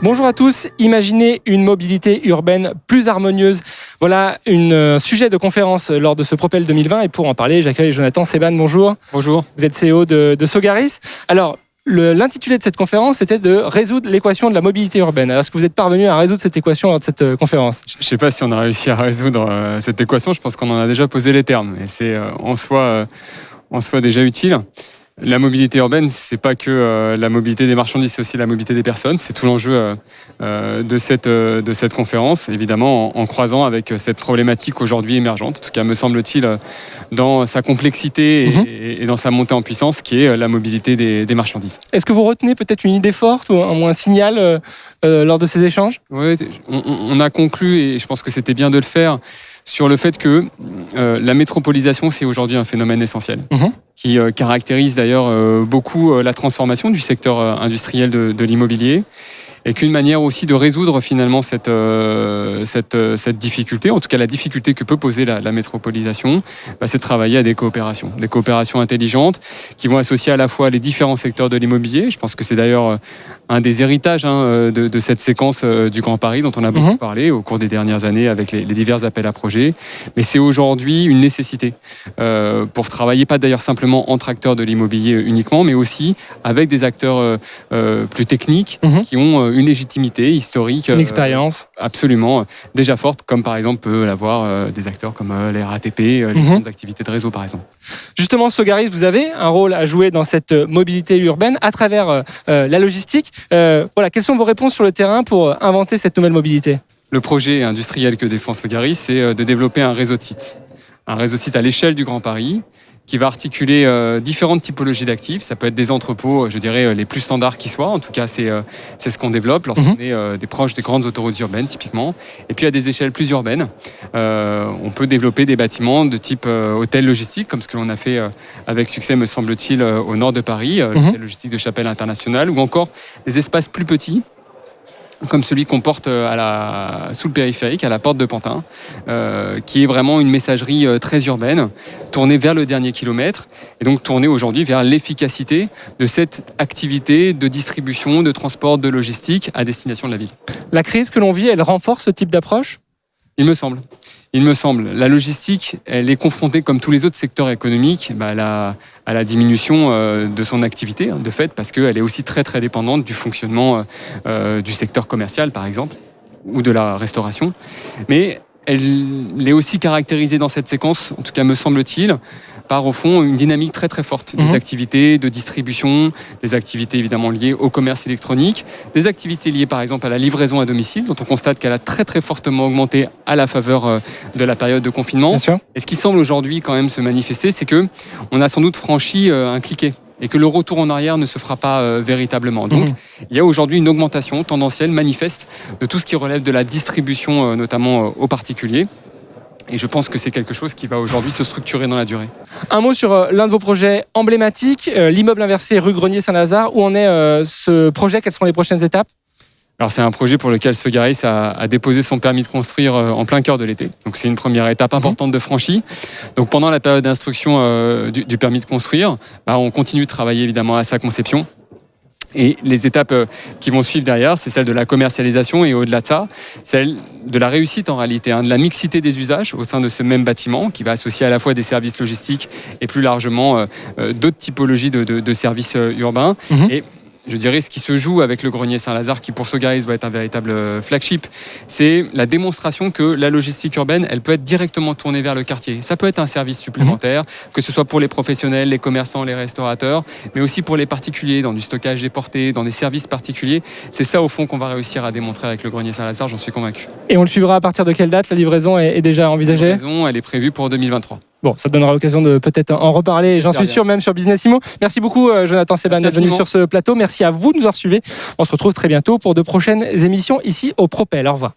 Bonjour à tous, imaginez une mobilité urbaine plus harmonieuse. Voilà un sujet de conférence lors de ce Propel 2020 et pour en parler, j'accueille Jonathan Seban. Bonjour. Bonjour. Vous êtes CEO de Sogaris. Alors, l'intitulé de cette conférence était de résoudre l'équation de la mobilité urbaine. Alors, est-ce que vous êtes parvenu à résoudre cette équation lors de cette conférence ? Je ne sais pas si on a réussi à résoudre cette équation, je pense qu'on en a déjà posé les termes et c'est en soi déjà utile. La mobilité urbaine, c'est pas que la mobilité des marchandises, c'est aussi la mobilité des personnes. C'est tout l'enjeu de cette conférence, évidemment en croisant avec cette problématique aujourd'hui émergente, en tout cas me semble-t-il, dans sa complexité et dans sa montée en puissance, qui est la mobilité des marchandises. Est-ce que vous retenez peut-être une idée forte ou un signal lors de ces échanges ? Oui, on a conclu, et je pense que c'était bien de le faire, sur le fait que la métropolisation, c'est aujourd'hui un phénomène essentiel, qui caractérise d'ailleurs beaucoup la transformation du secteur industriel de l'immobilier, et qu'une manière aussi de résoudre finalement cette difficulté, en tout cas la difficulté que peut poser la métropolisation, c'est de travailler à des coopérations intelligentes qui vont associer à la fois les différents secteurs de l'immobilier. Je pense que c'est d'ailleurs un des héritages de cette séquence du Grand Paris dont on a beaucoup parlé au cours des dernières années avec les divers appels à projets. Mais c'est aujourd'hui une nécessité pour travailler, pas d'ailleurs simplement entre acteurs de l'immobilier uniquement, mais aussi avec des acteurs plus techniques qui ont une légitimité historique, une expérience absolument déjà forte, comme par exemple peut l'avoir des acteurs comme les RATP, les grandes activités de réseau par exemple. Justement, Sogaris, vous avez un rôle à jouer dans cette mobilité urbaine à travers la logistique. Quelles sont vos réponses sur le terrain pour inventer cette nouvelle mobilité ? Le projet industriel que défend Sogaris, c'est de développer un réseau de sites. Un réseau de sites à l'échelle du Grand Paris, qui va articuler différentes typologies d'actifs. Ça peut être des entrepôts, je dirais, les plus standards qui soient. En tout cas, c'est ce qu'on développe lorsqu'on est des proches des grandes autoroutes urbaines, typiquement. Et puis, à des échelles plus urbaines, on peut développer des bâtiments de type hôtel logistique, comme ce que l'on a fait avec succès, me semble-t-il, au nord de Paris, l'hôtel logistique de Chapelle Internationale, ou encore des espaces plus petits, comme celui qu'on porte sous le périphérique, à la porte de Pantin, qui est vraiment une messagerie très urbaine, tournée vers le dernier kilomètre, et donc tournée aujourd'hui vers l'efficacité de cette activité de distribution, de transport, de logistique à destination de la ville. La crise que l'on vit, elle renforce ce type d'approche ? Il me semble. La logistique, elle est confrontée, comme tous les autres secteurs économiques, à la diminution de son activité, de fait, parce qu'elle est aussi très très dépendante du fonctionnement du secteur commercial, par exemple, ou de la restauration. Mais elle est aussi caractérisée dans cette séquence, en tout cas me semble-t-il, par au fond une dynamique très très forte des activités de distribution, des activités évidemment liées au commerce électronique, des activités liées par exemple à la livraison à domicile, dont on constate qu'elle a très très fortement augmenté à la faveur de la période de confinement. Bien sûr. Et ce qui semble aujourd'hui quand même se manifester, c'est que on a sans doute franchi un cliquet et que le retour en arrière ne se fera pas véritablement. Donc, il y a aujourd'hui une augmentation tendancielle, manifeste, de tout ce qui relève de la distribution, notamment aux particuliers. Et je pense que c'est quelque chose qui va aujourd'hui se structurer dans la durée. Un mot sur l'un de vos projets emblématiques, l'immeuble inversé rue Grenier-Saint-Lazare. Où en est ce projet ? Quelles sont les prochaines étapes ? Alors c'est un projet pour lequel Sogaris a déposé son permis de construire en plein cœur de l'été. Donc c'est une première étape importante de franchie. Donc pendant la période d'instruction du permis de construire, on continue de travailler évidemment à sa conception. Et les étapes qui vont suivre derrière, c'est celle de la commercialisation et au-delà de ça, celle de la réussite en réalité, de la mixité des usages au sein de ce même bâtiment qui va associer à la fois des services logistiques et plus largement d'autres typologies de services urbains. Et je dirais ce qui se joue avec le Grenier Saint-Lazare, qui pour Sogaris doit être un véritable flagship, c'est la démonstration que la logistique urbaine, elle peut être directement tournée vers le quartier. Ça peut être un service supplémentaire, que ce soit pour les professionnels, les commerçants, les restaurateurs, mais aussi pour les particuliers, dans du stockage déporté, dans des services particuliers. C'est ça au fond qu'on va réussir à démontrer avec le Grenier Saint-Lazare, j'en suis convaincu. Et on le suivra à partir de quelle date ? La livraison est déjà envisagée ? La livraison, elle est prévue pour 2023. Bon, ça donnera l'occasion de peut-être en reparler, j'en suis sûr, même sur Business Immo. Merci beaucoup, Jonathan Seban, d'être venu sur ce plateau. Merci à vous de nous avoir suivis. On se retrouve très bientôt pour de prochaines émissions ici au Propel. Au revoir.